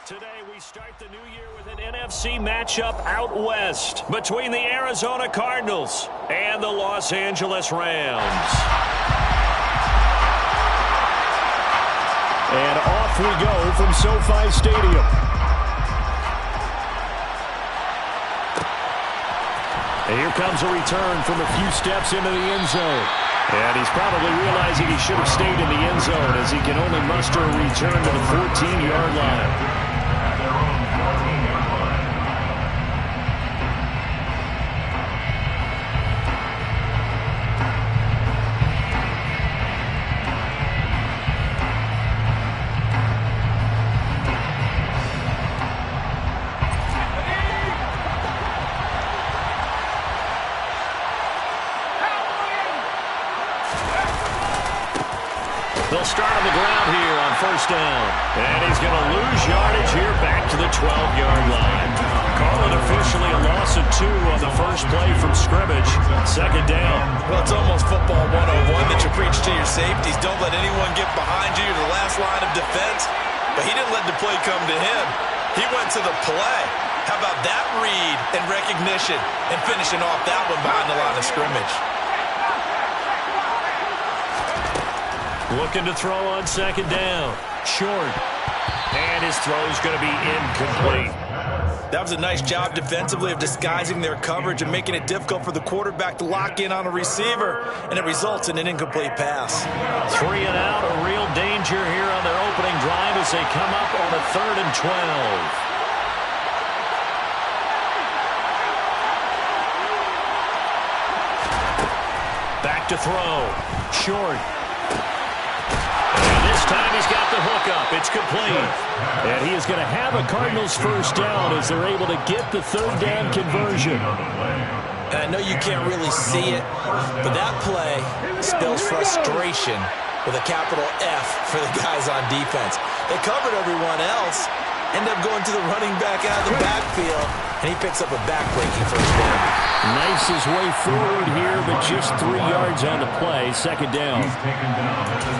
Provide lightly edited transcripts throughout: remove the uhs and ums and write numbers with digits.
Today we start the new year with an NFC matchup out west between the Arizona Cardinals and the Los Angeles Rams. And off we go from SoFi Stadium. And here comes a return from a few steps into the end zone. And he's probably realizing he should have stayed in the end zone as he can only muster a return to the 14-yard line. They'll start on the ground here on first down. And he's going to lose yardage here back to the 12-yard line. Call it officially a loss of 2 on the first play from scrimmage. Second down. Well, it's almost football 101 that you preach to your safeties. Don't let anyone get behind you. You're the last line of defense. But he didn't let the play come to him. He went to the play. How about that read and recognition and finishing off that one behind the line of scrimmage? Looking to throw on second down. Short. And his throw's going to be incomplete. That was a nice job defensively of disguising their coverage and making it difficult for the quarterback to lock in on a receiver, and it results in an incomplete pass. 3 and out, a real danger here on their opening drive as they come up on a 3rd and 12. Back to throw. Short. This time he's got the hook up. It's complete. And he is going to have a Cardinals first down as they're able to get the 3rd down conversion. And I know you can't really see it, but that play spells frustration with a capital F for the guys on defense. They covered everyone else, end up going to the running back out of the backfield, and he picks up a back-breaking first down. Nice his way forward here, but just 3 yards on the play. Second down.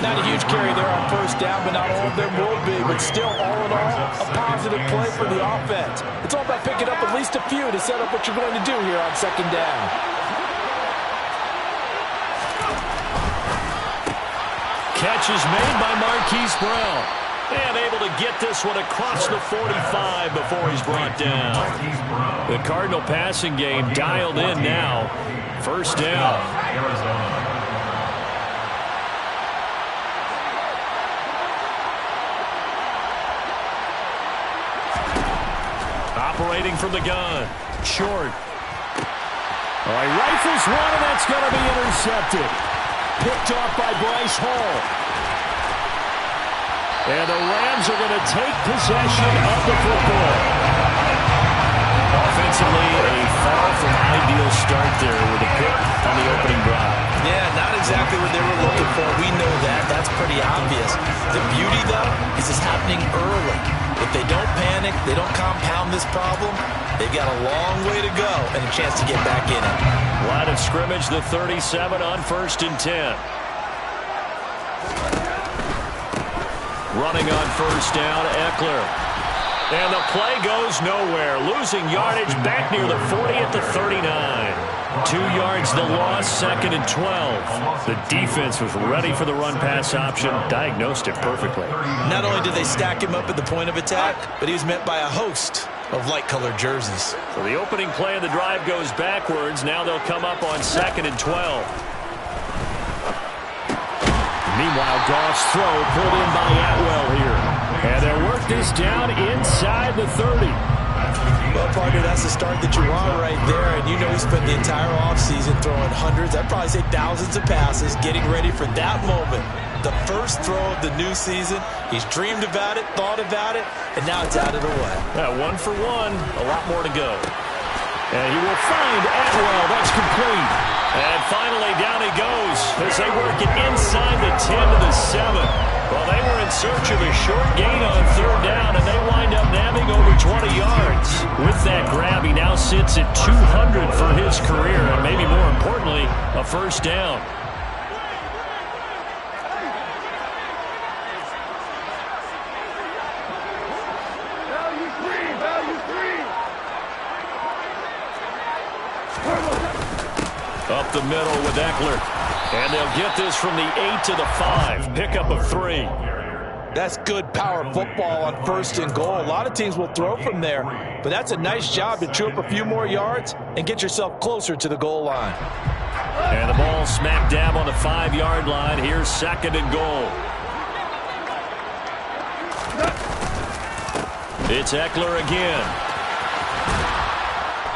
Not a huge carry there on first down, but not all of them will be. But still, all in all, a positive play for the offense. It's all about picking up at least a few to set up what you're going to do here on second down. Catch is made by Marquise Brown. And able to get this one across the 45 before he's brought down. The Cardinal passing game dialed in now. First down. Operating from the gun. Short. Oh, he rifles one, and that's going to be intercepted. Picked off by Bryce Hall. And the Rams are going to take possession of the football. Offensively, a far from ideal start there with a pick on the opening drive. Yeah, not exactly what they were looking for. We know that. That's pretty obvious. The beauty, though, is it's happening early. If they don't panic, they don't compound this problem, they've got a long way to go and a chance to get back in it. Line of scrimmage, the 37 on 1st and 10. Running on first down, Eckler. And the play goes nowhere. Losing yardage back near the 40 at the 39. 2 yards the loss, 2nd and 12. The defense was ready for the run-pass option, diagnosed it perfectly. Not only did they stack him up at the point of attack, but he was met by a host of light-colored jerseys. So the opening play of the drive goes backwards. Now they'll come up on 2nd and 12. Meanwhile, Goff's throw pulled in by Atwell here. And they'll work this down inside the 30. Well, partner, that's the start that you want right there. And you know he spent the entire offseason throwing hundreds, I'd probably say thousands of passes, getting ready for that moment. The first throw of the new season. He's dreamed about it, thought about it, and now it's out of the way. Yeah, 1 for 1, a lot more to go. And he will find Atwell. That's complete. And finally, down he goes as they work it inside the 10 to the 7. Well, they were in search of a short gain on 3rd down, and they wind up nabbing over 20 yards. With that grab, he now sits at 200 for his career, and maybe more importantly, a first down. the middle with Eckler. And they'll get this from the 8 to the 5. Pickup of 3. That's good power football on 1st and goal. A lot of teams will throw from there, but that's a nice job to chew up a few more yards and get yourself closer to the goal line. And the ball smack dab on the 5-yard line. Here's 2nd and goal. It's Eckler again.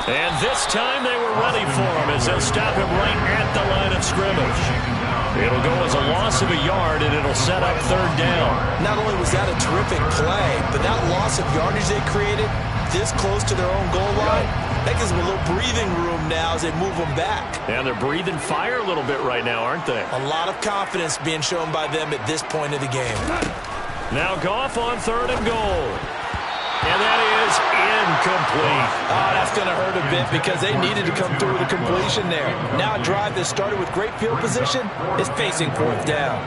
And this time they were ready for him as they'll stop him right at the line of scrimmage. It'll go as a loss of a yard, and it'll set up 3rd down. Not only was that a terrific play, but that loss of yardage they created this close to their own goal line, that gives them a little breathing room now as they move them back. And they're breathing fire a little bit right now, aren't they? A lot of confidence being shown by them at this point of the game. Now Goff on 3rd and goal. And that is incomplete. Oh, that's going to hurt a bit because they needed to come through with a completion there. Now a drive that started with great field position is facing 4th down.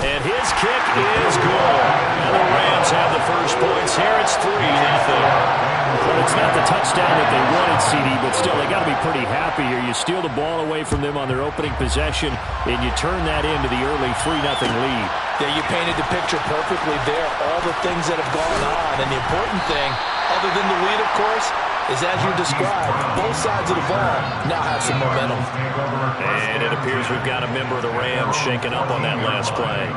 And his kick is good. And the Rams have the first points here. It's 3-0. Well, it's not the touchdown that they wanted, CD, but still, they got to be pretty happy here. You steal the ball away from them on their opening possession, and you turn that into the early 3-0 lead. Yeah, you painted the picture perfectly there. All the things that have gone on, and the important thing, other than the lead, of course, is as you described, both sides of the ball now have some momentum. And it appears we've got a member of the Rams shaking up on that last play.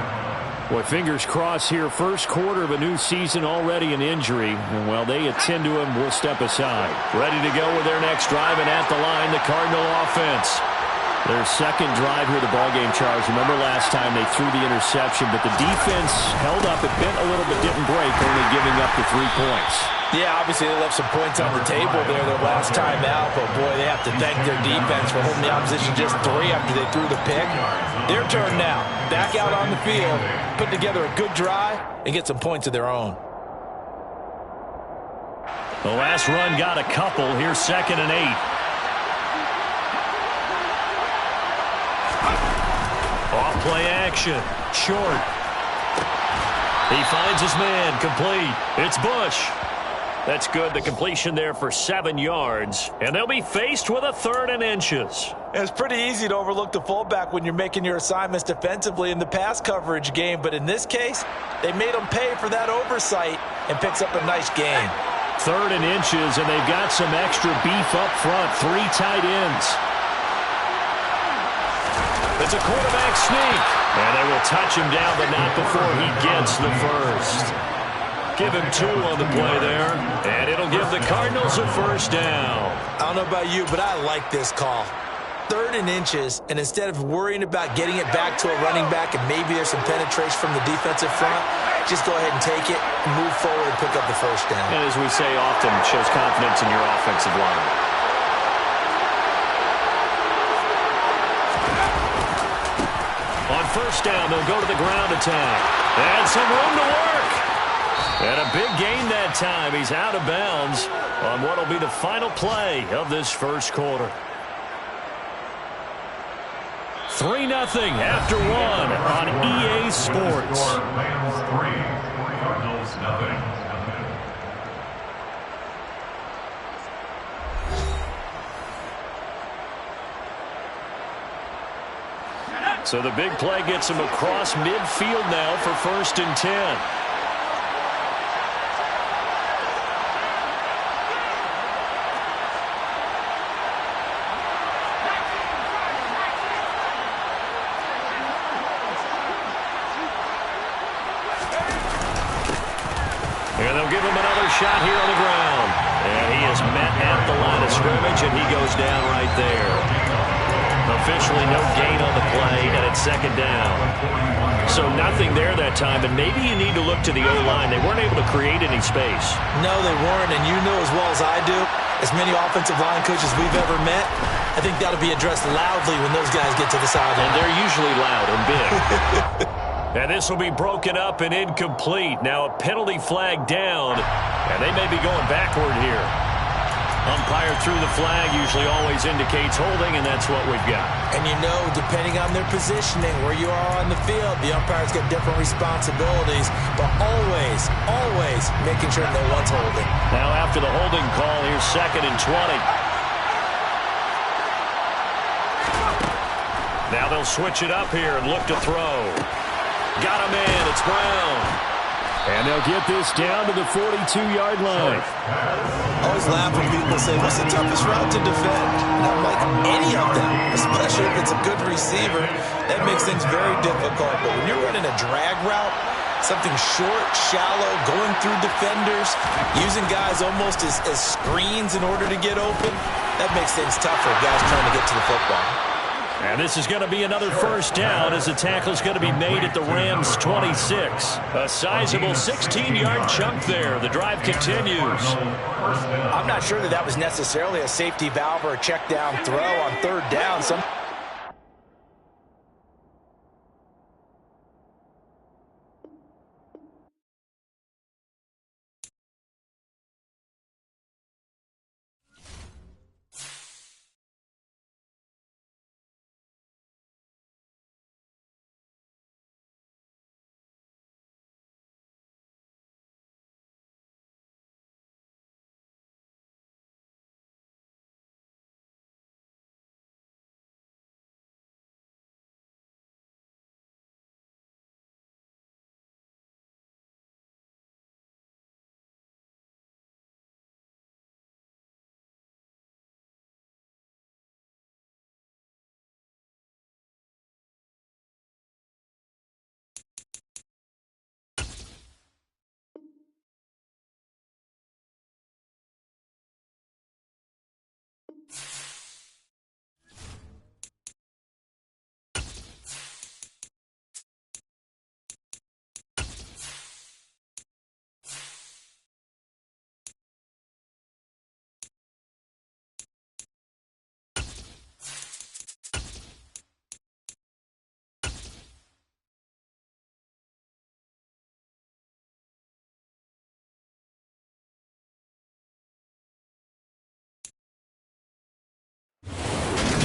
Boy, fingers crossed here. First quarter of a new season, already an injury. And while they attend to him, we'll step aside. Ready to go with their next drive, and at the line, the Cardinal offense. Their second drive here, the ballgame, Charles. Remember last time they threw the interception, but the defense held up. It bent a little but didn't break, only giving up the 3 points. Yeah, obviously they left some points on the table there their last time out, but boy, they have to thank their defense for holding the opposition just 3 after they threw the pick. Their turn now. Back out on the field, put together a good drive, and get some points of their own. The last run got a couple. Here's 2nd and 8. Off play action. Short. He finds his man. Complete. It's Bush. That's good. The completion there for 7 yards. And they'll be faced with a 3rd and inches. It's pretty easy to overlook the fullback when you're making your assignments defensively in the pass coverage game. But in this case, they made him pay for that oversight and picks up a nice gain. 3rd and inches, and they've got some extra beef up front. 3 tight ends. It's a quarterback sneak. And they will touch him down, but not before he gets the first. Give him 2 on the play there. And it'll give the Cardinals a 1st down. I don't know about you, but I like this call. 3rd and inches, and instead of worrying about getting it back to a running back and maybe there's some penetration from the defensive front, just go ahead and take it, move forward, and pick up the 1st down. And as we say often, it shows confidence in your offensive line. On 1st down, they'll go to the ground attack. And some room to work. And a big gain that time. He's out of bounds on what will be the final play of this first quarter. 3-0 after 1 on EA Sports. Rams 3, Cardinals nothing. So the big play gets him across midfield now for 1st and 10. And they'll give him another shot here on the ground. And he is met at the line of scrimmage, and he goes down right there. Officially no gain on the play, and it's 2nd down. So nothing there that time, and maybe you need to look to the O-line. They weren't able to create any space. No, they weren't, and you know as well as I do, as many offensive line coaches we've ever met, I think that'll be addressed loudly when those guys get to the sideline. And they're usually loud and big. And this will be broken up and incomplete. Now a penalty flag down, and they may be going backward here. Umpire threw the flag, usually always indicates holding, and that's what we've got. And you know, depending on their positioning, where you are on the field, the umpire's got different responsibilities, but always, always making sure no one's holding. Now after the holding call, here's 2nd and 20. Now they'll switch it up here and look to throw. Got him in. It's Brown. And they'll get this down to the 42-yard line. I always laugh when people say, what's the toughest route to defend? And I'm like, any of them, especially if it's a good receiver. That makes things very difficult. But when you're running a drag route, something short, shallow, going through defenders, using guys almost as screens in order to get open, that makes things tough for guys trying to get to the football. And this is going to be another first down as the tackle is going to be made at the Rams' 26. A sizable 16-yard chunk there. The drive continues. I'm not sure that was necessarily a safety valve or a check down throw on 3rd down.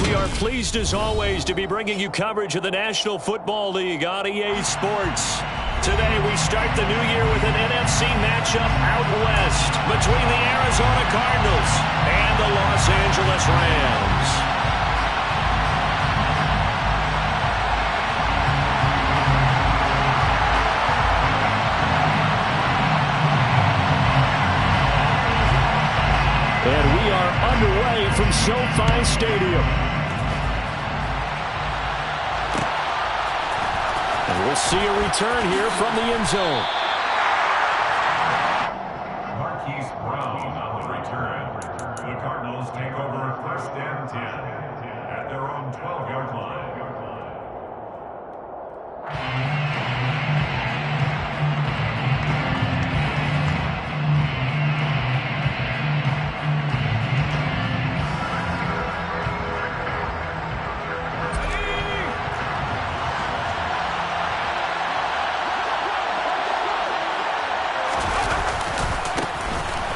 We are pleased as always to be bringing you coverage of the National Football League on EA Sports. Today we start the new year with an NFC matchup out west between the Arizona Cardinals and the Los Angeles Rams. And we are underway from SoFi Stadium. And we'll see a return here from the end zone. Marquise Brown on the return. The Cardinals take over 1st and 10 at their own 12-yard line.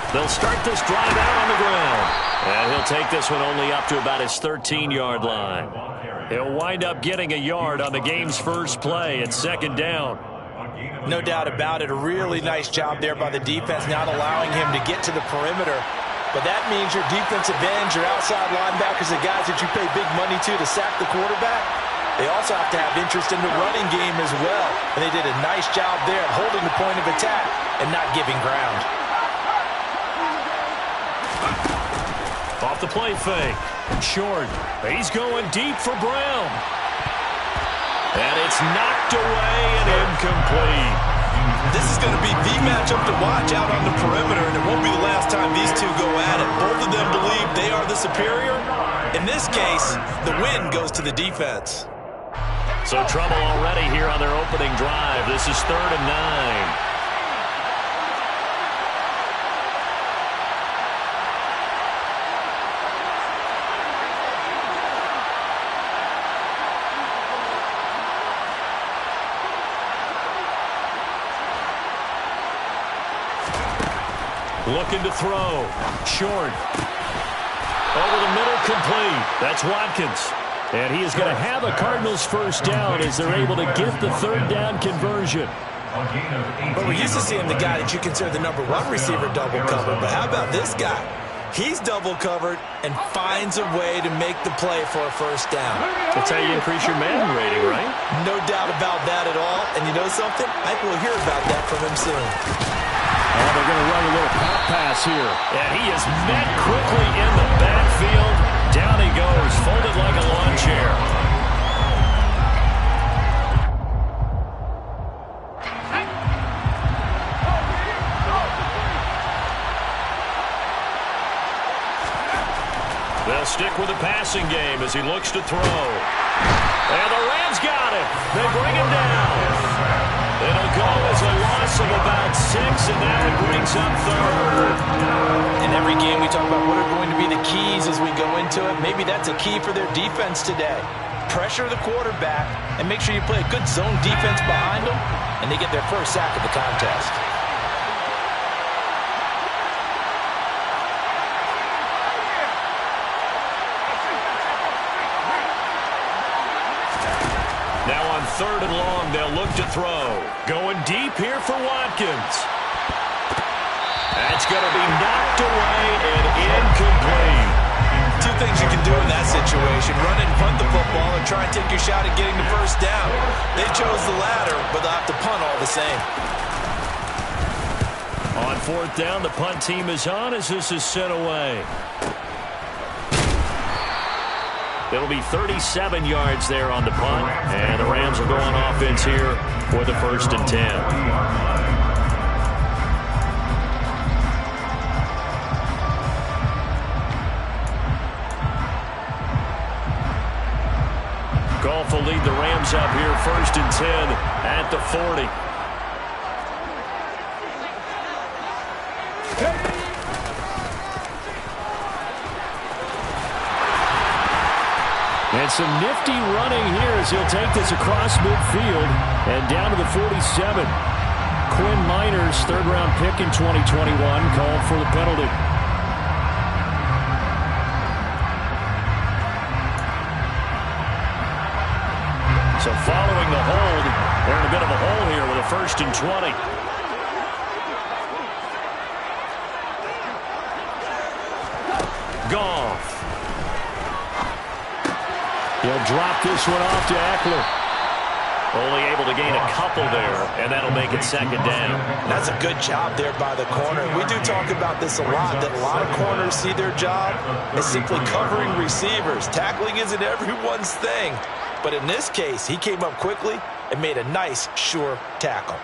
They'll start this drive out on the ground. And he'll take this one only up to about his 13-yard line. He'll wind up getting a yard on the game's first play at 2nd down. No doubt about it. A really nice job there by the defense, not allowing him to get to the perimeter. But that means your defensive ends, your outside linebackers, the guys that you pay big money to sack the quarterback, they also have to have interest in the running game as well. And they did a nice job there of holding the point of attack and not giving ground. Off the play fake. Short. He's going deep for Brown. And it's knocked away and incomplete. This is going to be the matchup to watch out on the perimeter, and it won't be the last time these two go at it. Both of them believe they are the superior. In this case, the win goes to the defense. So trouble already here on their opening drive. This is 3rd and 9. Looking to throw. Short. Over the middle, complete. That's Watkins. And he is going to have a Cardinals first down as they're able to get the third down conversion. But we're used to seeing the guy that you consider the #1 receiver double covered. But how about this guy? He's double covered and finds a way to make the play for a first down. That's how you increase your Madden rating, right? No doubt about that at all. And you know something? I think we'll hear about that from him soon. Oh, they're going to run a little pop pass here. And he is met quickly in the backfield. Down he goes, folded like a lawn chair. They'll stick with the passing game as he looks to throw. And the Rams got him. They bring him down. It'll go as a loss of about 6, and now it brings up third. In every game we talk about what are going to be the keys as we go into it. Maybe that's a key for their defense today. Pressure the quarterback and make sure you play a good zone defense behind them, and they get their first sack of the contest. Now on 3rd and long, they'll look to throw. Going deep here for Watkins. That's going to be knocked away and incomplete. Two things you can do in that situation: run and punt the football and try and take your shot at getting the first down. They chose the latter, but they'll have to punt all the same. On 4th down, the punt team is on as this is sent away. It'll be 37 yards there on the punt, and the Rams are going offense here for the 1st and 10. Goff will lead the Rams up here 1st and 10 at the 40. And some nifty running here as he'll take this across midfield and down to the 47. Quinn Miners, 3rd-round pick in 2021, called for the penalty. So following the hold, they're in a bit of a hole here with a 1st and 20. Goff. He'll drop this one off to Eckler. Only able to gain a couple there, and that'll make it 2nd down. That's a good job there by the corner. We do talk about this a lot, that a lot of corners see their job as simply covering receivers. Tackling isn't everyone's thing. But in this case, he came up quickly and made a nice, sure tackle.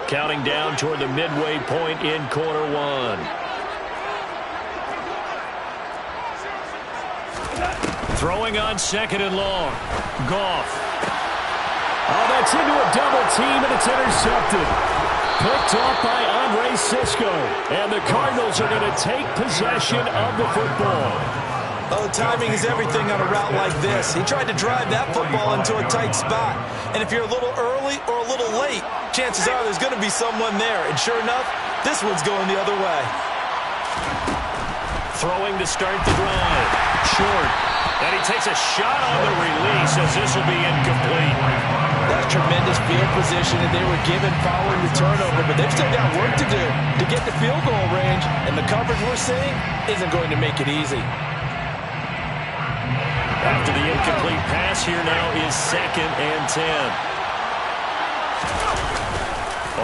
Counting down toward the midway point in quarter 1. Throwing on 2nd and long. Goff. Oh, that's into a double team, and it's intercepted. Picked off by Andre Sisco. And the Cardinals are going to take possession of the football. Oh, timing is everything on a route like this. He tried to drive that football into a tight spot. And if you're a little early or a little late, chances are there's going to be someone there. And sure enough, this one's going the other way. Throwing to start the drive. Short. And he takes a shot on the release as this will be incomplete. That's tremendous field position that they were given following the turnover, but they've still got work to do to get the field goal range, and the coverage we're seeing isn't going to make it easy. After the incomplete pass, here now is 2nd and 10.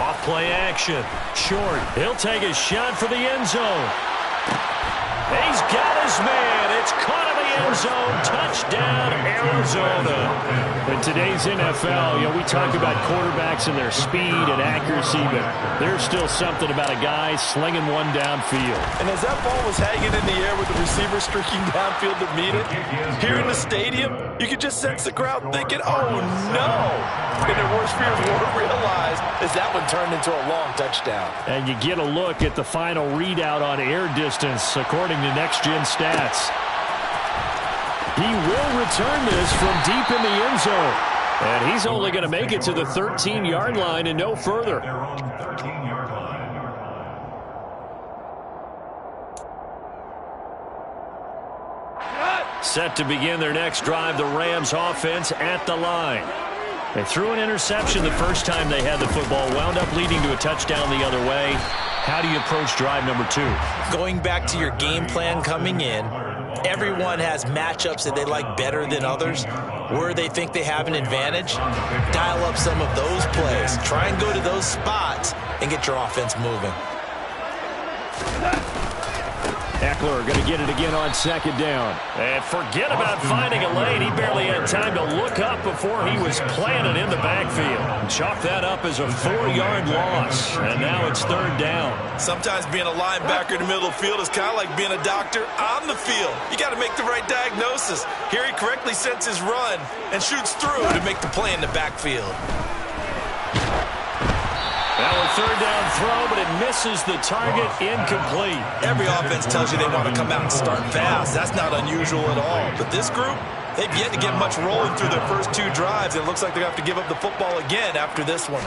Off play action. Short. He'll take a shot for the end zone. He's got his man. It's caught in the end zone. Touchdown, Arizona. In today's NFL, we talk about quarterbacks and their speed and accuracy, but there's still something about a guy slinging one downfield. And as that ball was hanging in the air with the receiver streaking downfield to meet it, here in the stadium, you could just sense the crowd thinking, oh, no. And their worst fears weren't realized as that one turned into a long touchdown. And you get a look at the final readout on air distance, according to Next Gen Stats. He will return this from deep in the end zone. And he's only going to make it to the 13-yard line and no further. Their own 13-yard line. Set to begin their next drive, the Rams offense at the line. They threw an interception the first time they had the football, wound up leading to a touchdown the other way. How do you approach drive number 2? Going back to your game plan coming in, everyone has matchups that they like better than others. Where they think they have an advantage, dial up some of those plays. Try and go to those spots and get your offense moving. Eckler going to get it again on second down. And forget about finding a lane. He barely had time to look up before he was planted in the backfield. Chalk that up as a 4-yard loss. And now it's third down. Sometimes being a linebacker in the middle of the field is kind of like being a doctor on the field. You got to make the right diagnosis. Here he correctly sets his run and shoots through to make the play in the backfield. Now a third down throw, but it misses the target, incomplete. Every offense tells you they want to come out and start fast. That's not unusual at all. But this group, they've yet to get much rolling through their first 2 drives. It looks like they're going to have to give up the football again after this one.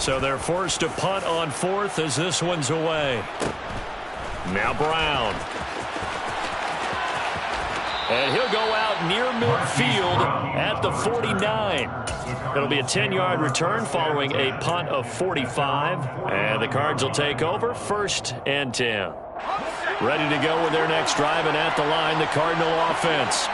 So they're forced to punt on 4th as this one's away. Now Brown. And he'll go out near midfield at the 49. It'll be a 10-yard return following a punt of 45. And the Cards will take over, 1st and 10. Ready to go with their next drive, and at the line, the Cardinal offense.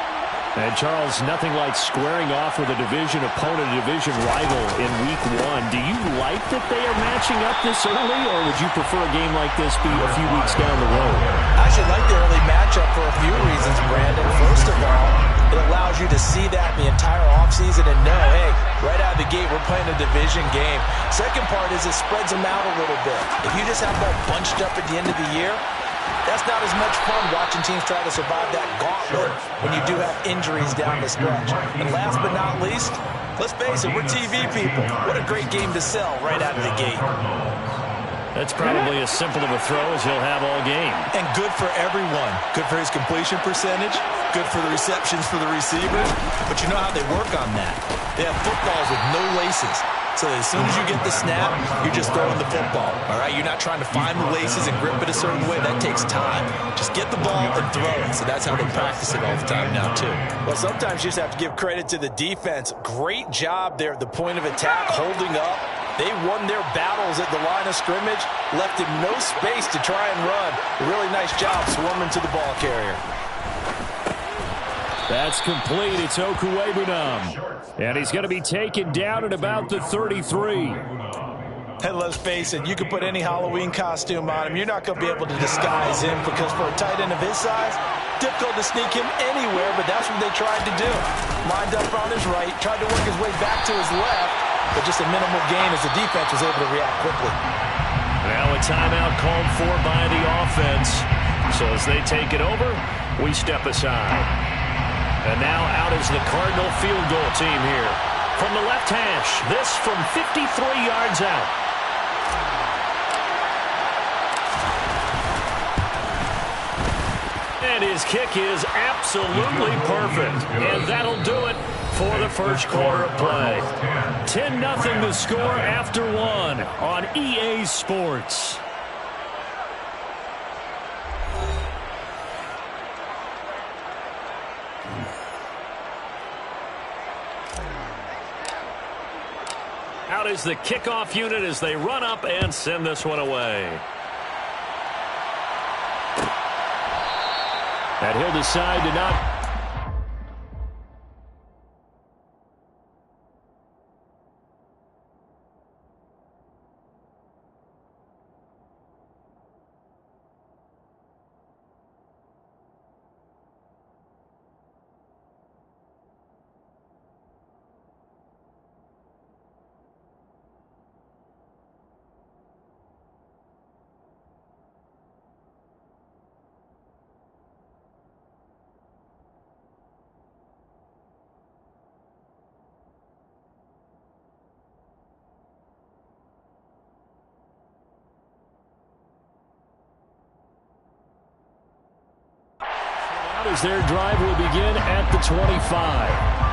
And Charles, nothing like squaring off with a division opponent, a division rival in week 1. Do you like that they are matching up this early, or would you prefer a game like this be a few weeks down the road? I should like the early matchup for a few reasons, Brandon. First of all, it allows you to see that the entire offseason and know, hey, right out of the gate, we're playing a division game. Second part is it spreads them out a little bit. If you just have them all bunched up at the end of the year, that's not as much fun watching teams try to survive that gauntlet when you do have injuries down the stretch. And last but not least, let's face it, we're TV people. What a great game to sell right out of the gate. That's probably as simple of a throw as he'll have all game. And good for everyone. Good for his completion percentage. Good for the receptions for the receivers. But you know how they work on that. They have footballs with no laces. So as soon as you get the snap, you're just throwing the football. All right, you're not trying to find the laces and grip it a certain way. That takes time. Just get the ball and throw it. So that's how they practice it all the time now, too. Well, sometimes you just have to give credit to the defense. Great job there at the point of attack, holding up. They won their battles at the line of scrimmage, left him no space to try and run. A really nice job swarming to the ball carrier. That's complete. It's Okuwebunam. And he's going to be taken down at about the 33. And let's face it, you can put any Halloween costume on him. You're not going to be able to disguise him because for a tight end of his size, difficult to sneak him anywhere, but that's what they tried to do. Lined up on his right, tried to work his way back to his left, but just a minimal gain as the defense was able to react quickly. Now a timeout called for by the offense. So as they take it over, we step aside. And now out is the Cardinal field goal team here. From the left hash, this from 53 yards out. And his kick is absolutely perfect. And that'll do it for the first quarter of play. 10-0 the score after 1 on EA Sports. Out is the kickoff unit as they run up and send this one away. And he'll decide to not... As their drive will begin at the 25.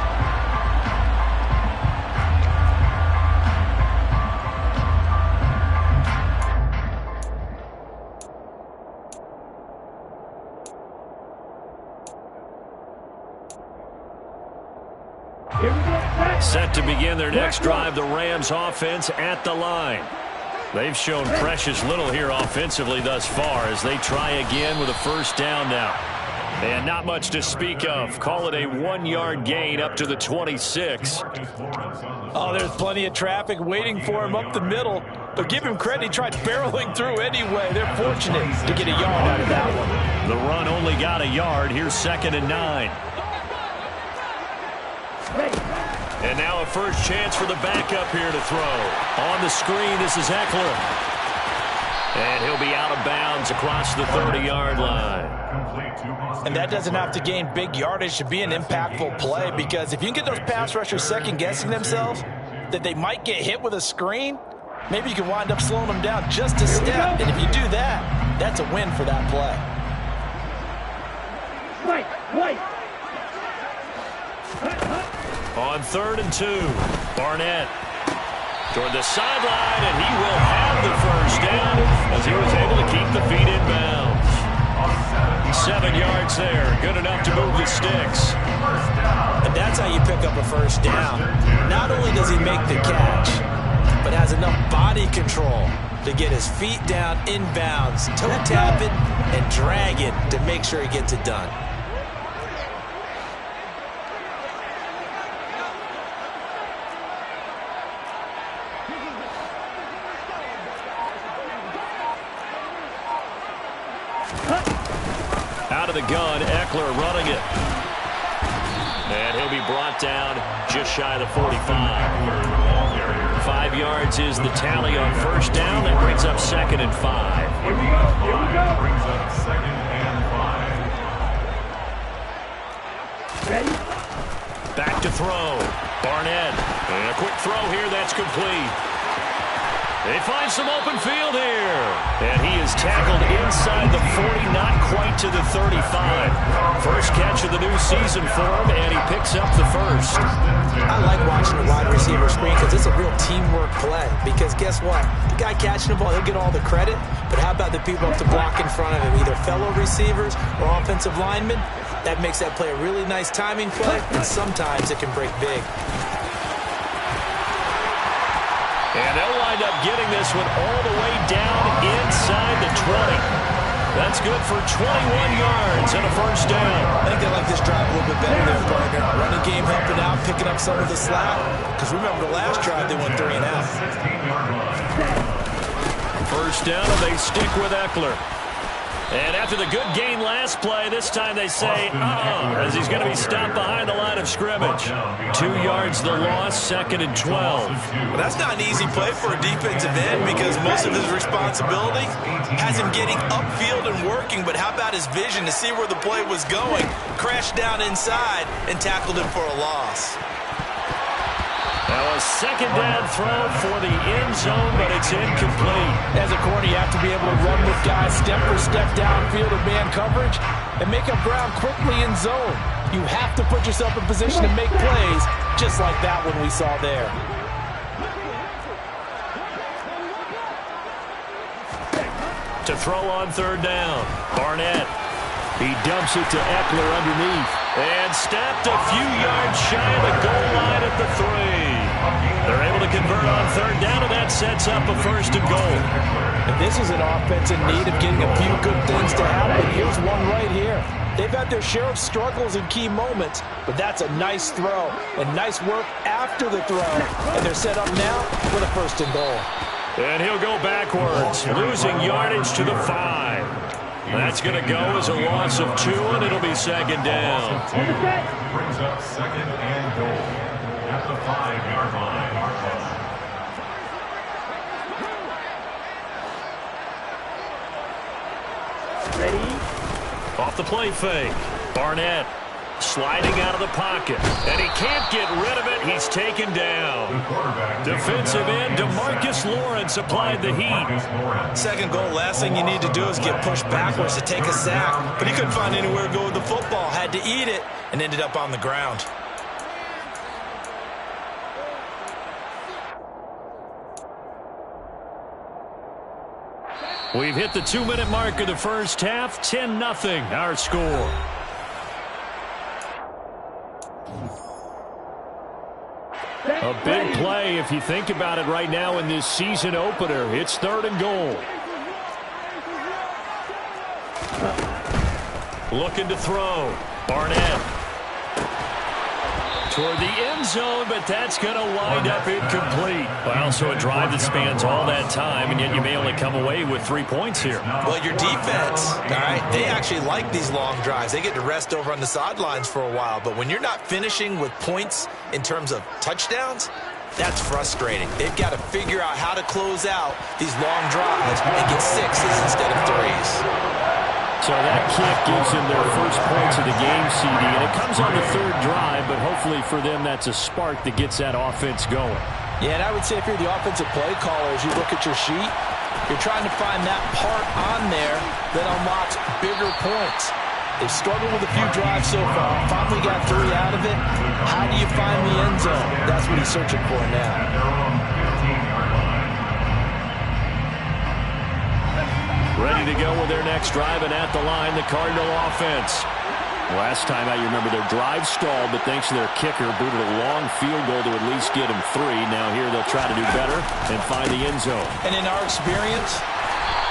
Set to begin their next drive, the Rams offense at the line. They've shown precious little here offensively thus far as they try again with a first down now. And not much to speak of. Call it a 1-yard gain up to the 26. Oh, there's plenty of traffic waiting for him up the middle. But give him credit, he tried barreling through anyway. They're fortunate to get a yard out of that one. The run only got a yard. Here's 2nd and 9. And now a first chance for the backup here to throw. On the screen, this is Eckler. And he'll be out of bounds across the 30-yard line. And that doesn't have to gain big yardage to be an impactful play, because if you can get those pass rushers second-guessing themselves that they might get hit with a screen, maybe you can wind up slowing them down just a step. And if you do that, that's a win for that play. On 3rd and 2, Barnett toward the sideline, and he will have the first down as he was able to keep the feet in bounds. 7 yards there, good enough to move the sticks. And that's how you pick up a first down. Not only does he make the catch, but has enough body control to get his feet down in bounds, toe tapping and dragging to make sure he gets it done. Out of the gun, Eckler running it. And he'll be brought down just shy of the 45. 5 yards is the tally on first down. That brings up 2nd and 5. Here we go. Brings up 2nd and 5. Ready? Back to throw. Barnett. And a quick throw here. That's complete. They find some open field here. And he is tackled inside the 40, not quite to the 35. First catch of the new season for him, and he picks up the first. I like watching the wide receiver screen because it's a real teamwork play. Because guess what? The guy catching the ball, he'll get all the credit. But how about the people up to block in front of him, either fellow receivers or offensive linemen? That makes that play a really nice timing play, and sometimes it can break big. And they'll wind up getting this one all the way down inside the 20. That's good for 21 yards and a first down. I think they like this drive a little bit better there, partner. Running game helping out, picking up some of the slack. Because remember the last drive, they went 3 and out. First down, and they stick with Eckler. And after the good gain last play, this time they say, as he's going to be stopped behind the line of scrimmage. 2 yards the loss, 2nd and 12. Well, that's not an easy play for a defensive end because most of his responsibility has him getting upfield and working, but how about his vision to see where the play was going, crashed down inside, and tackled him for a loss. Now a 2nd down throw for the end zone, but it's incomplete. As a corner, you have to be able to run with guys step for step downfield in man coverage and make up ground quickly in zone. You have to put yourself in position to make plays, just like that one we saw there. To throw on 3rd down, Barnett. He dumps it to Eckler underneath. And stopped a few yards shy of the goal line at the 3. They're able to convert on 3rd down, and that sets up a 1st and goal. And this is an offense in need of getting a few good things to happen. Here's one right here. They've had their share of struggles in key moments, but that's a nice throw and nice work after the throw. And they're set up now with a 1st and goal. And he'll go backwards, losing yardage to the 5. That's going to go as a loss of 2, and it'll be 2nd down. Brings up 2nd and goal at the 5-yard line. Ready? Off the play fake. Barnett sliding out of the pocket. And he can't get rid of it. He's taken down. Defensive end DeMarcus Lawrence applied the heat. 2nd goal, last thing you need to do is get pushed backwards to take a sack. But he couldn't find anywhere to go with the football. Had to eat it and ended up on the ground. We've hit the 2-minute mark of the first half. 10-0 our score. A big play if you think about it right now in this season opener. It's 3rd and goal. Looking to throw. Barnett. Toward the end zone, but that's going to wind up incomplete. Well, so a drive that spans all that time, and yet you may only come away with 3 points here. Well, your defense, all right, they actually like these long drives. They get to rest over on the sidelines for a while, but when you're not finishing with points in terms of touchdowns, that's frustrating. They've got to figure out how to close out these long drives and get 6s instead of 3s. So that kick gives them their first points of the game, CD, and it comes on the 3rd drive, but hopefully for them that's a spark that gets that offense going. Yeah, and I would say if you're the offensive play caller, as you look at your sheet, you're trying to find that part on there that unlocks bigger points. They've struggled with a few drives so far. Finally got 3 out of it. How do you find the end zone? That's what he's searching for now. Ready to go with their next drive, and at the line, the Cardinal offense. Last time out, you remember their drive stalled, but thanks to their kicker, booted a long field goal to at least get them 3. Now here they'll try to do better and find the end zone. And in our experience,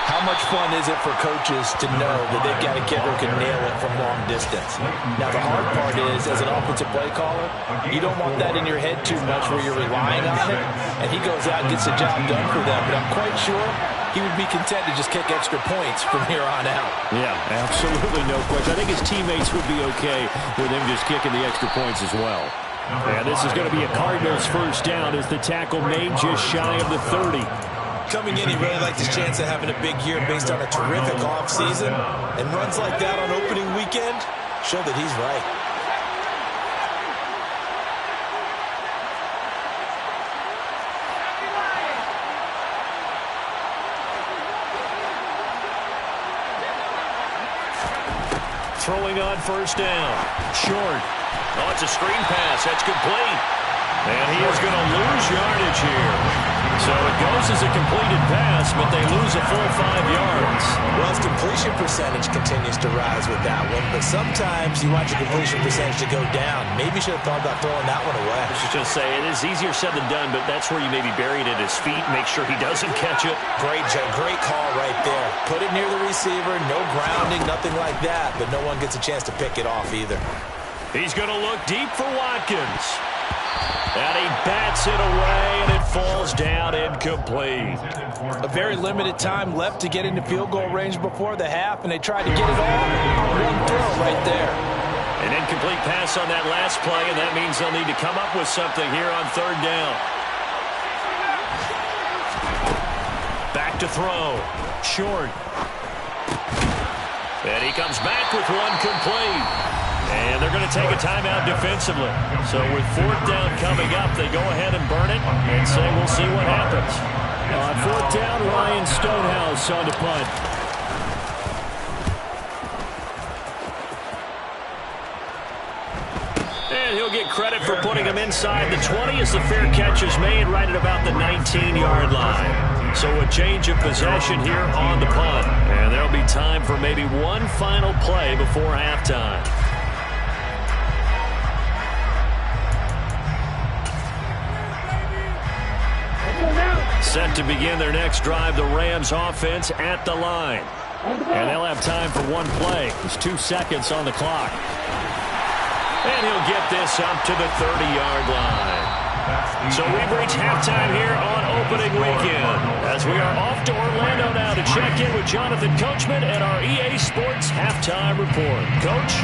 how much fun is it for coaches to know that they've got a kicker who can nail it from long distance? Now, the hard part is, as an offensive play caller, you don't want that in your head too much where you're relying on it, and he goes out and gets the job done for them. But I'm quite sure he would be content to just kick extra points from here on out. Yeah, absolutely no question. I think his teammates would be okay with him just kicking the extra points as well. And this is going to be a Cardinals first down as the tackle made just shy of the 30. Coming in, he really liked his chance of having a big year based on a terrific offseason. And runs like that on opening weekend show that he's right. Throwing on first down. Short. Oh, it's a screen pass. That's complete. And he is going to lose yardage here. So it goes as a completed pass, but they lose a full 5 yards. Well, his completion percentage continues to rise with that one, but sometimes you want your completion percentage to go down. Maybe you should have thought about throwing that one away. I was just going to say, it is easier said than done, but that's where you maybe bury it at his feet, make sure he doesn't catch it. Great call right there. Put it near the receiver, no grounding, nothing like that, but no one gets a chance to pick it off either. He's going to look deep for Watkins. And he bats it away, and it falls down incomplete. A very limited time left to get into field goal range before the half, and they tried to get it all. One throw right there. An incomplete pass on that last play, and that means they'll need to come up with something here on 3rd down. Back to throw. Short. And he comes back with one complete. And they're going to take a timeout defensively. So with 4th down coming up, they go ahead and burn it and say we'll see what happens. On 4th down, Ryan Stonehouse on to punt. And he'll get credit for putting him inside the 20 as the fair catch is made right at about the 19-yard line. So a change of possession here on the punt. And there'll be time for maybe one final play before halftime. Set to begin their next drive, the Rams offense at the line. And they'll have time for one play. There's 2 seconds on the clock. And he'll get this up to the 30-yard line. So we've reached halftime here on opening weekend. As we are off to Orlando now to check in with Jonathan Coachman and our EA Sports Halftime Report. Coach?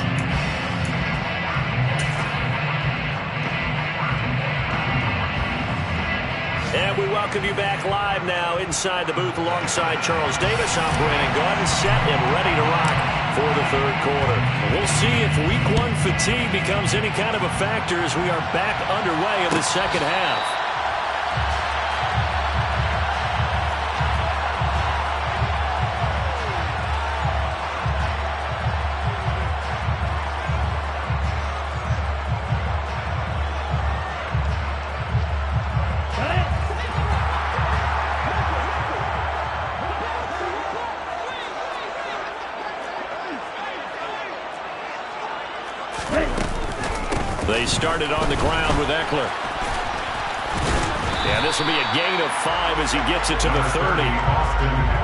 And we welcome you back live now inside the booth alongside Charles Davis. I'm Brandon Gaudin, set and ready to rock for the 3rd quarter. We'll see if Week 1 fatigue becomes any kind of a factor as we are back underway in the 2nd half. They started on the ground with Eckler. And this will be a gain of 5 as he gets it to the 30.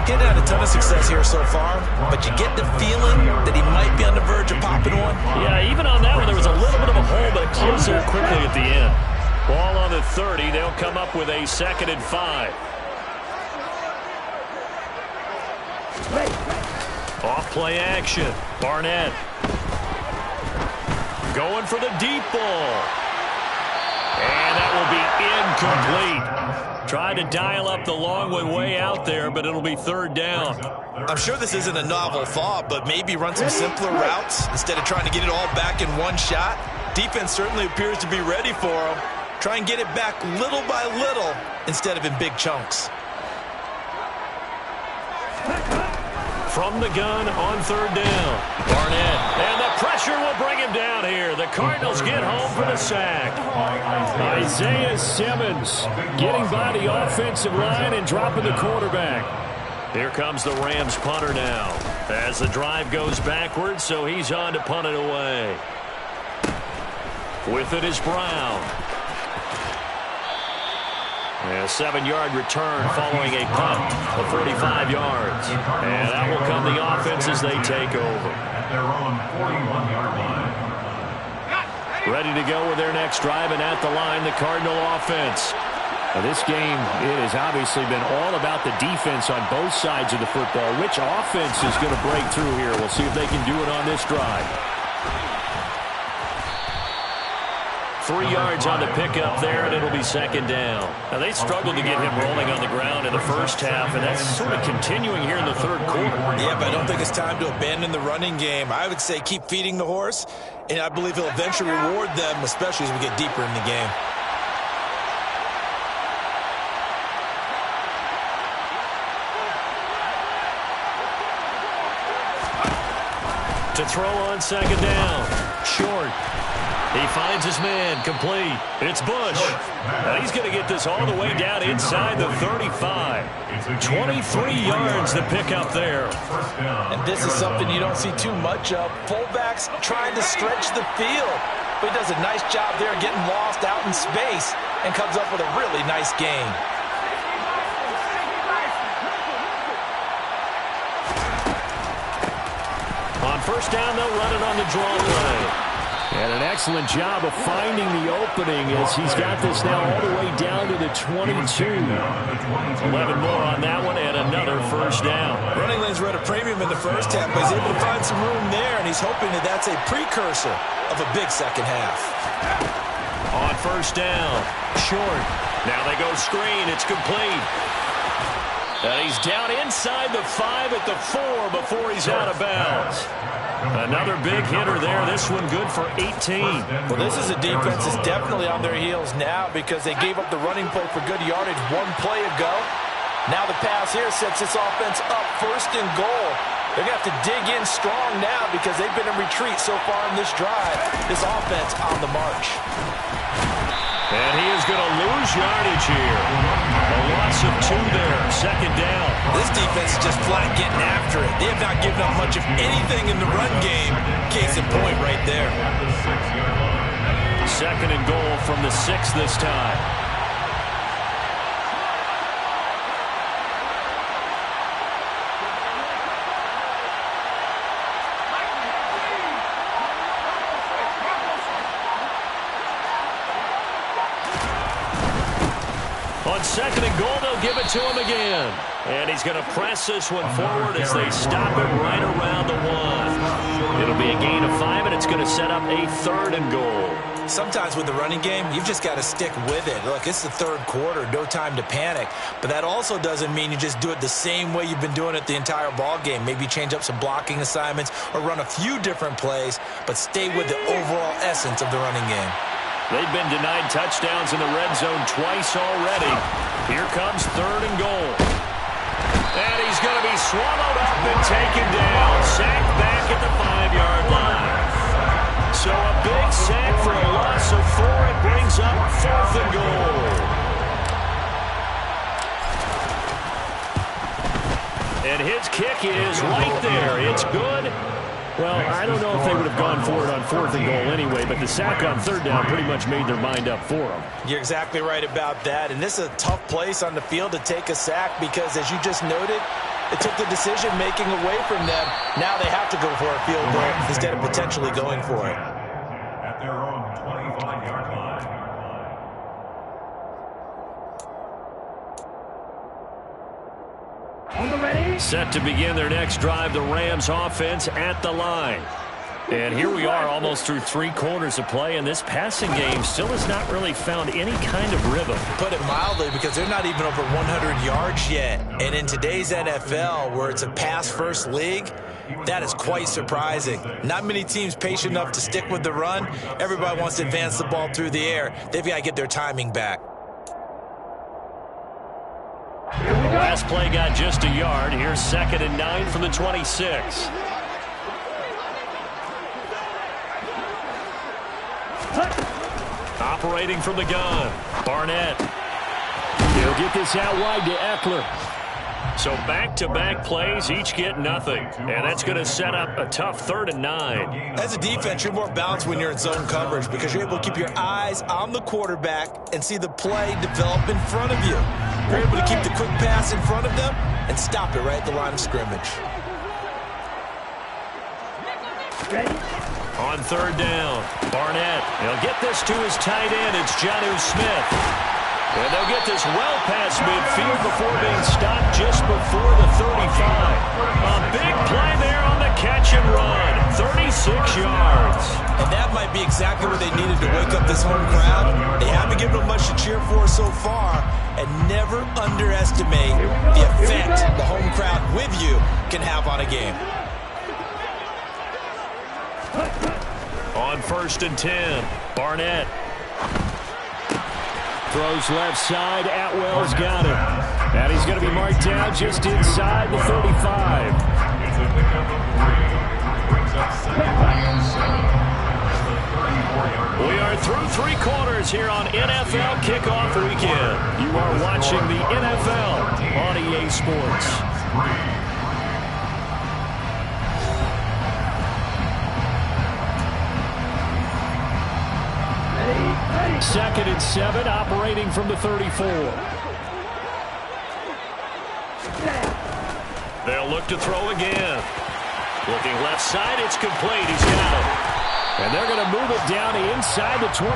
Getting had a ton of success here so far, but you get the feeling that he might be on the verge of popping one. Yeah, even on that one, there was a little bit of a hole, but it closed there quickly at the end. Ball on the 30. They'll come up with a 2nd and 5. Off play action. Barnett. Going for the deep ball. And that will be incomplete. Tried to dial up the long one way out there, but it'll be 3rd down. I'm sure this isn't a novel thought, but maybe run some simpler routes instead of trying to get it all back in one shot. Defense certainly appears to be ready for him. Try and get it back little by little instead of in big chunks. From the gun on 3rd down. Barnett. And the pressure will bring him down here. The Cardinals get home for the sack. Isaiah Simmons getting by the offensive line and dropping the quarterback. Here comes the Rams punter now. As the drive goes backwards, so he's on to punt it away. With it is Brown. A 7-yard return following a punt of 45 yards. And that will come the offense as they take over. At their own 41-yard line. Ready to go with their next drive, and at the line, the Cardinal offense. Now, this game, it has obviously been all about the defense on both sides of the football. Which offense is going to break through here? We'll see if they can do it on this drive. 3 yards on the pickup there, and it'll be 2nd down. Now, they struggled to get him rolling on the ground in the first half, and that's sort of continuing here in the 3rd quarter. Yeah, but I don't think it's time to abandon the running game. I would say keep feeding the horse, and I believe he'll eventually reward them, especially as we get deeper in the game. To throw on 2nd down. Short. He finds his man, complete. It's Bush. And he's going to get this all the way down inside the 35. 23 yards to pick up there. And this is something you don't see too much of. Fullbacks trying to stretch the field. But he does a nice job there getting lost out in space and comes up with a really nice gain. On 1st down, they'll run it on the draw play. And an excellent job of finding the opening as he's got this now all the way down to the 22. 11 more on that one and another 1st down. Running lanes were at a premium in the first half, but he's able to find some room there, and he's hoping that that's a precursor of a big second half. On 1st down, short. Now they go screen. It's complete. And he's down inside the 5 at the 4 before he's out of bounds. Another big hitter there. This one good for 18. Well, this is a defense that's definitely on their heels now because they gave up the running play for good yardage 1 play ago. Now the pass here sets this offense up 1st and goal. They're going to have to dig in strong now because they've been in retreat so far in this drive. This offense on the march. And he is going to lose yardage here. A loss of 2 there. 2nd down. This defense is just flat getting after it. They have not given up much of anything in the run game. Case in point right there. 2nd and goal from the 6 this time. On 2nd and goal, they'll give it to him again. And he's going to press this one forward as they stop it right around the 1. It'll be a gain of 5, and it's going to set up a 3rd and goal. Sometimes with the running game, you've just got to stick with it. Look, it's the 3rd quarter, no time to panic. But that also doesn't mean you just do it the same way you've been doing it the entire ball game. Maybe change up some blocking assignments or run a few different plays, but stay with the overall essence of the running game. They've been denied touchdowns in the red zone twice already. Here comes 3rd and goal. And he's going to be swallowed up and taken down. Sacked back at the 5-yard line. So a big sack for a loss of 4. It brings up 4th and goal. And his kick is right there. It's good. Well, I don't know if they would have gone for it on 4th and goal anyway, but the sack on 3rd down pretty much made their mind up for them. You're exactly right about that, and this is a tough place on the field to take a sack because, as you just noted, it took the decision-making away from them. Now they have to go for a field goal instead of potentially going for it. At their own 25-yard line. Set to begin their next drive, the Rams offense at the line. And here we are almost through 3 quarters of play, and this passing game still has not really found any kind of rhythm. Put it mildly, because they're not even over 100 yards yet. And in today's NFL, where it's a pass-first league, that is quite surprising. Not many teams patient enough to stick with the run. Everybody wants to advance the ball through the air. They've got to get their timing back. The last play got just a yard. Here's 2nd and 9 from the 26. Operating from the gun, Barnett. He'll get this out wide to Eckler. So back-to-back plays, each get nothing. And that's going to set up a tough 3rd and 9. As a defense, you're more balanced when you're in zone coverage because you're able to keep your eyes on the quarterback and see the play develop in front of you. You're able to keep the quick pass in front of them and stop it right at the line of scrimmage. On 3rd down, Barnett. He'll get this to his tight end. It's Jonnu Smith. And they'll get this well past midfield before being stopped just before the 35. A big play there on the catch and run. 36 yards. And that might be exactly what they needed to wake up this home crowd. They haven't given them much to cheer for so far. And never underestimate the effect the home crowd with you can have on a game. On 1st and 10, Barnett. Throws left side. Atwell's got it. And he's going to be marked down just inside the 35. It's a pickup of 3. Brings up 2nd and 7. We are through 3 quarters here on NFL Kickoff Weekend. You are watching the NFL on EA Sports. 2nd and 7, operating from the 34. They'll look to throw again. Looking left side, it's complete. He's got it. And they're going to move it down to inside the 25.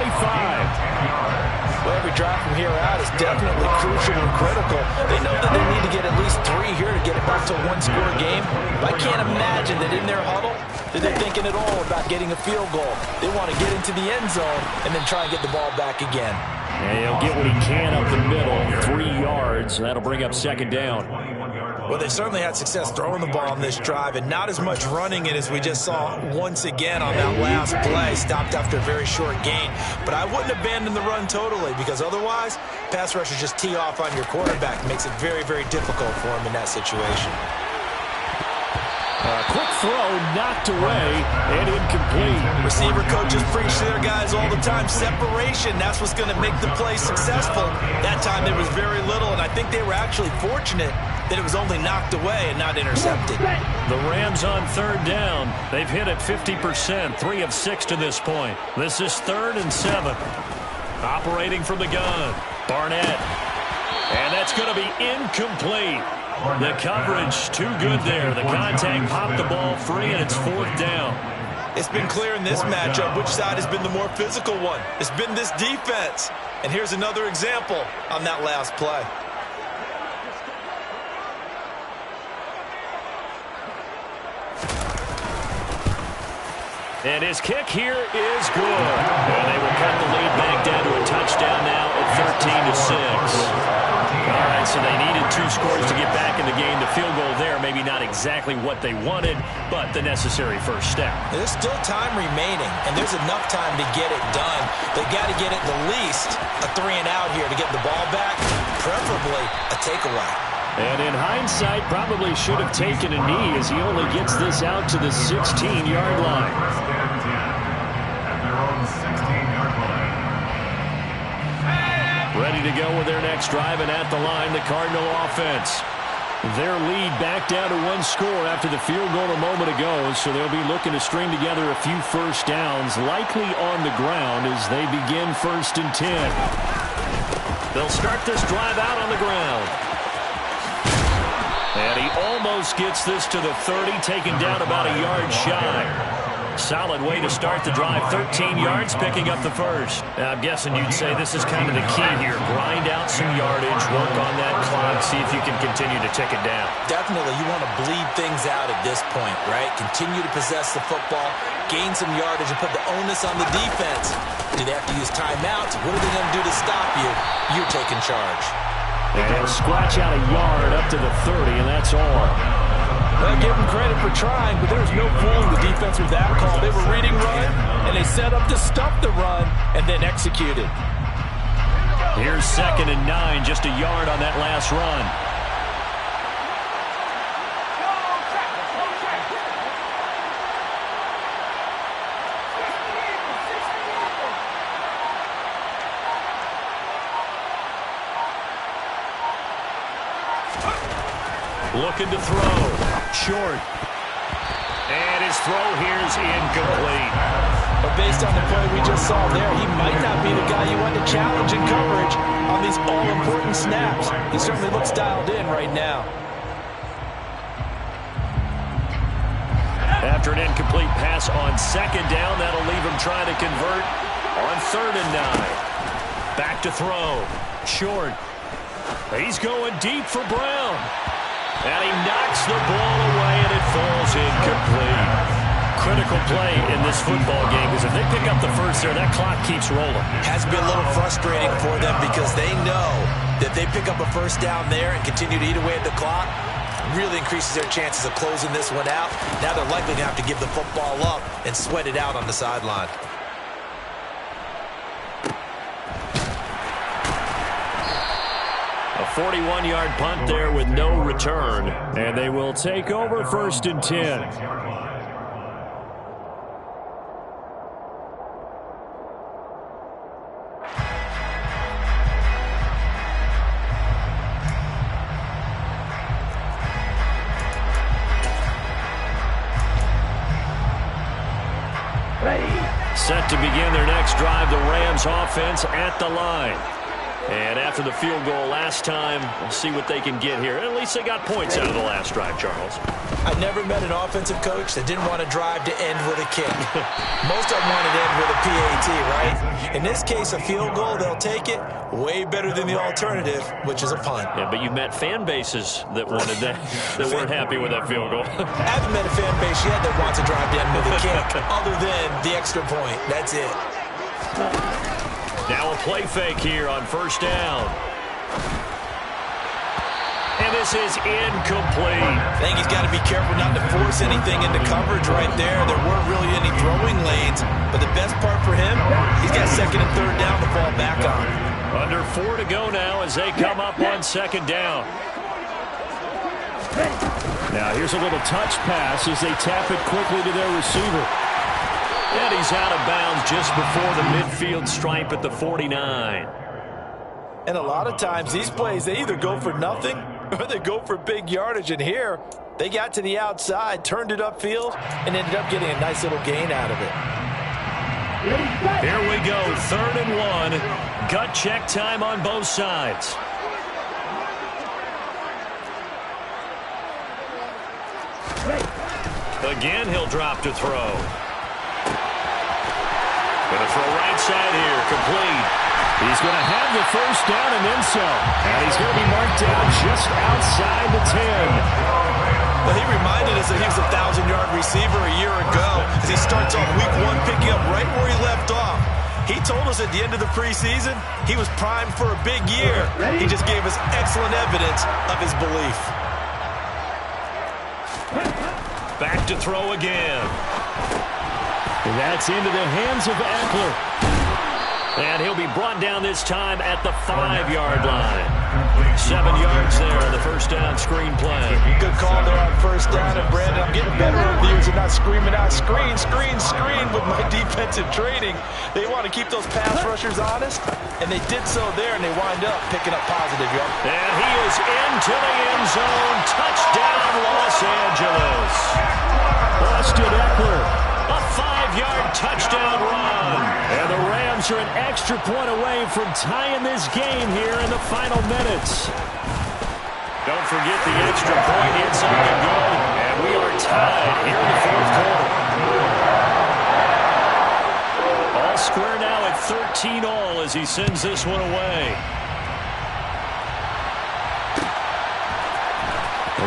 Well, every drive from here out is definitely crucial and critical. They know that they need to get at least 3 here to get it back to a 1-score game. But I can't imagine that in their huddle that they're thinking at all about getting a field goal. They want to get into the end zone and then try and get the ball back again. And he'll get what he can up the middle, 3 yards. That'll bring up 2nd down. Well, they've certainly had success throwing the ball on this drive and not as much running it as we just saw once again on that last play. Stopped after a very short gain. But I wouldn't abandon the run totally because otherwise, pass rushers just tee off on your quarterback. Makes it very, very difficult for him in that situation. Quick throw, knocked away, and incomplete. Receiver coaches preach to their guys all the time. Separation, that's what's going to make the play successful. That time there was very little, and I think they were actually fortunate that it was only knocked away and not intercepted. The Rams on 3rd down. They've hit it 50%, 3 of 6 to this point. This is 3rd and 7. Operating from the gun, Barnett. And that's going to be incomplete. The coverage too good there. The contact popped the ball free, and it's 4th down. It's been clear in this matchup which side has been the more physical one. It's been this defense. And here's another example on that last play. And his kick here is good. And they will cut the lead back down to a touchdown now at 13-6. All right, so they needed 2 scores to get back in the game. The field goal there, maybe not exactly what they wanted, but the necessary first step. There's still time remaining, and there's enough time to get it done. They got to get at the least a 3-and-out here to get the ball back, preferably a takeaway. And in hindsight, probably should have taken a knee as he only gets this out to the 16-yard line. At their own 16-yard line. Ready to go with their next drive, and at the line, the Cardinal offense. Their lead back down to one score after the field goal a moment ago, so they'll be looking to string together a few first downs, likely on the ground as they begin 1st and 10. They'll start this drive out on the ground. And he almost gets this to the 30, taken down about a yard shy. Solid way to start the drive. 13 yards, picking up the first. Now, I'm guessing you'd say this is kind of the key here. Grind out some yardage, work on that clock, see if you can continue to tick it down. Definitely, you want to bleed things out at this point, right? Continue to possess the football, gain some yardage, and put the onus on the defense. Do they have to use timeouts? What are they going to do to stop you? You're taking charge. And he'll scratch out a yard up to the 30, and that's all. Well, give them credit for trying, but there's no fooling the defense with that call. They were reading run, and they set up to stop the run, and then executed. Here's 2nd and 9, just a yard on that last run. Looking to throw. Short. And his throw here is incomplete. But based on the play we just saw there, he might not be the guy you want to challenge in coverage on these all-important snaps. He certainly looks dialed in right now. After an incomplete pass on 2nd down, that'll leave him trying to convert on 3rd and 9. Back to throw. Short. He's going deep for Brown. And he knocks the ball away, and it falls incomplete. Critical play in this football game, because if they pick up the first there, that clock keeps rolling. Has been a little frustrating for them because they know that they pick up a first down there and continue to eat away at the clock, really increases their chances of closing this one out. Now they're likely to have to give the football up and sweat it out on the sideline. A 41-yard punt there with no return. And they will take over 1st and 10. Set to begin their next drive, the Rams offense at the line. And after the field goal last time, we'll see what they can get here. At least they got points out of the last drive, Charles. I've never met an offensive coach that didn't want to drive to end with a kick. Most of them want to end with a PAT, right? In this case, a field goal, they'll take it. Way better than the alternative, which is a punt. Yeah, but you've met fan bases that wanted that, that weren't happy with that field goal. I haven't met a fan base yet that wants to drive to end with a kick, other than the extra point. That's it. Now a play fake here on 1st down. And this is incomplete. I think he's got to be careful not to force anything into coverage right there. There weren't really any throwing lanes. But the best part for him, he's got 2nd and 3rd down to fall back on. Under 4 to go now as they come up on 2nd down. Now here's a little touch pass as they tap it quickly to their receiver. And he's out of bounds just before the midfield stripe at the 49. And a lot of times these plays, they either go for nothing or they go for big yardage. And here, they got to the outside, turned it upfield, and ended up getting a nice little gain out of it. Here we go, 3rd and 1. Gut check time on both sides. Again, he'll drop to throw. Going to throw right side here, complete. He's going to have the first down and then some. And he's going to be marked down just outside the 10. Well, he reminded us that he was a 1,000-yard receiver a year ago as he starts off week 1 picking up right where he left off. He told us at the end of the preseason he was primed for a big year. He just gave us excellent evidence of his belief. Back to throw again. And that's into the hands of Eckler. And he'll be brought down this time at the 5-yard line. 7 yards there on the first down screen play. Good call there on first down. And, Brandon, I'm getting better over the years of not screaming out, screen, screen, screen with my defensive training. They want to keep those pass rushers honest, and they did so there, and they wind up picking up positive yards. And he is into the end zone. Touchdown, Los Angeles. Austin Eckler, a 5-yard touchdown run. And the Rams are an extra point away from tying this game here in the final minutes. Don't forget the extra point inside the goal. And we are tied here in the fourth quarter. All square now at 13-all as he sends this one away.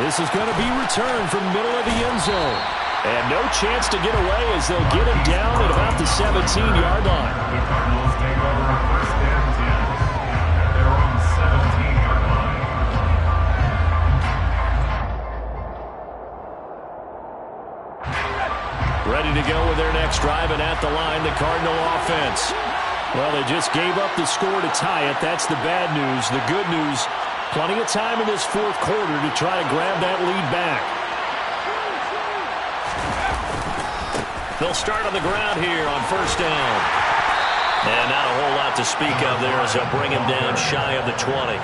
This is going to be returned from middle of the end zone. And no chance to get away as they'll get him down at about the 17-yard line. The Cardinals take over first and 10 at their own 17-yard line. Ready to go with their next drive, and at the line, the Cardinal offense. Well, they just gave up the score to tie it. That's the bad news. The good news, plenty of time in this fourth quarter to try to grab that lead back. They'll start on the ground here on first down. And not a whole lot to speak of there as they'll bring him down shy of the 20.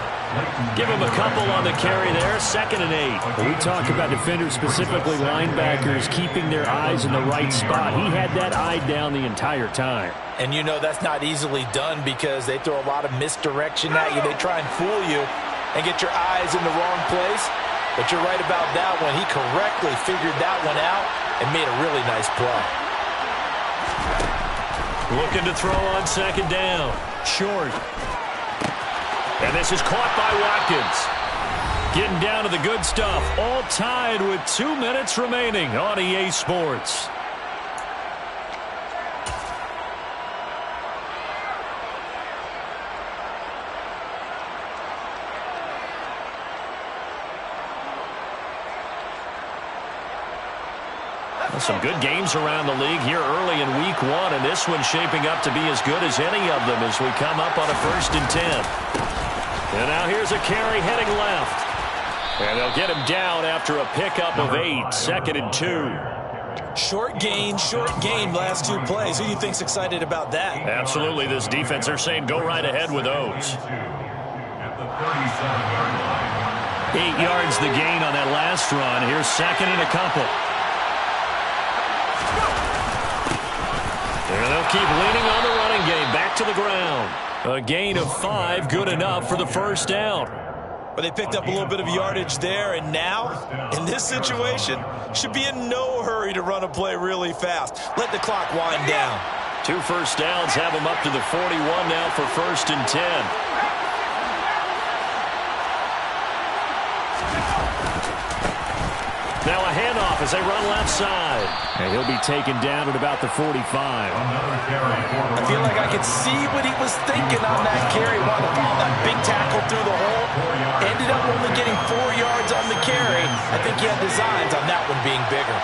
Give him a couple on the carry there, 2nd and 8. We talk about defenders, specifically linebackers, keeping their eyes in the right spot. He had that eye down the entire time. And you know that's not easily done because they throw a lot of misdirection at you. They try and fool you and get your eyes in the wrong place. But you're right about that one. He correctly figured that one out and made a really nice play. Looking to throw on 2nd down. Short. And this is caught by Watkins. Getting down to the good stuff. All tied with 2 minutes remaining on EA Sports. Some good games around the league here early in week 1, and this one's shaping up to be as good as any of them as we come up on a 1st and 10. And now here's a carry heading left. And they'll get him down after a pickup of 8, 2nd and 2. Short gain, last 2 plays. Who do you think's excited about that? Absolutely, this defense, they're saying go right ahead with those. At the 37-yard line. 8 yards the gain on that last run. Here's 2nd and a couple. And they'll keep leaning on the running game. Back to the ground. A gain of 5, good enough for the first down. But they picked up a little bit of yardage there, and now, in this situation, should be in no hurry to run a play really fast. Let the clock wind down. 2 first downs have them up to the 41 now for 1st and 10. Now a handoff as they run left side. And he'll be taken down at about the 45. I feel like I could see what he was thinking on that carry. Wanted to follow that big tackle through the hole. Ended up only getting 4 yards on the carry. I think he had designs on that one being bigger.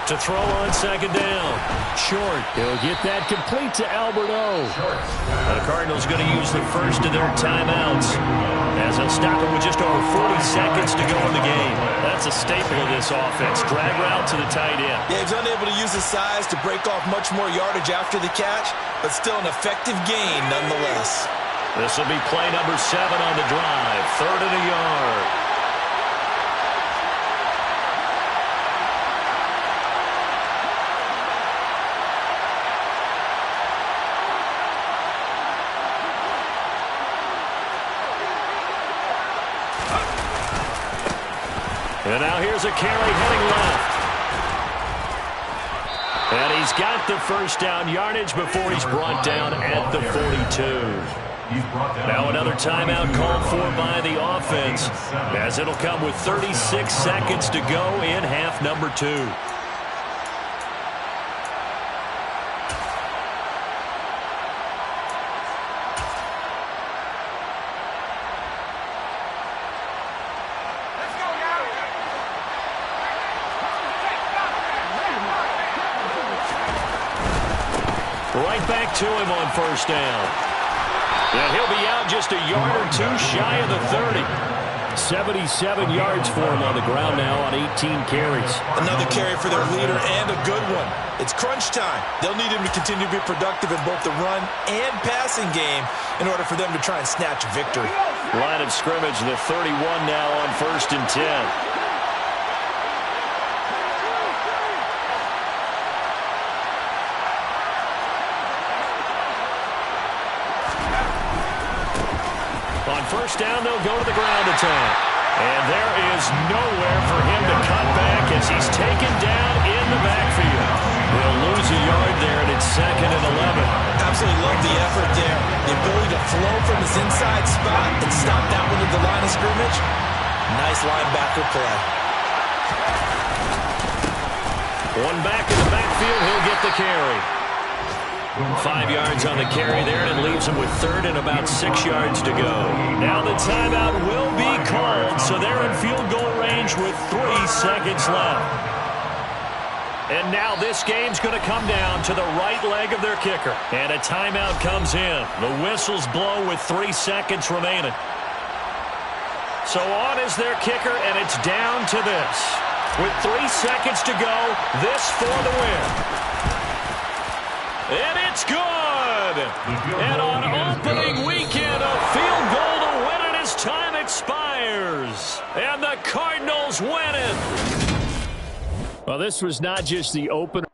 To throw on 2nd down. Short. He'll get that complete to Alberto. The Cardinals going to use the first of their timeouts as they'll stop it with just over 40 seconds to go in the game. That's a staple of this offense. Drag route to the tight end. Yeah, he's unable to use his size to break off much more yardage after the catch, but still an effective gain nonetheless. This will be play number 7 on the drive. 3rd and a yard. And now here's a carry heading left. And he's got the first down yardage before he's brought down at the 42. Now another timeout called for by the offense as it'll come with 36 seconds to go in half number 2. Right back to him on first down. And he'll be out just a yard or two shy of the 30. 77 yards for him on the ground now on 18 carries. Another carry for their leader and a good one. It's crunch time. They'll need him to continue to be productive in both the run and passing game in order for them to try and snatch victory. Line of scrimmage, the 31 now on 1st and 10. On first down, they'll go to the ground attack. And there is nowhere for him to cut back as he's taken down in the backfield. They'll lose a yard there, and it's 2nd and 11. Absolutely love the effort there. The ability to flow from his inside spot and stop that one at the line of scrimmage. Nice linebacker play. One back in the backfield, he'll get the carry. 5 yards on the carry there, and it leaves him with 3rd and about 6 yards to go. Now the timeout will be called, so they're in field goal range with 3 seconds left. And now this game's going to come down to the right leg of their kicker. And a timeout comes in. The whistles blow with 3 seconds remaining. So on is their kicker, and it's down to this. With 3 seconds to go, this for the win. And it's good. And on opening weekend, a field goal to win it as time expires. And the Cardinals win it. Well, this was not just the opener.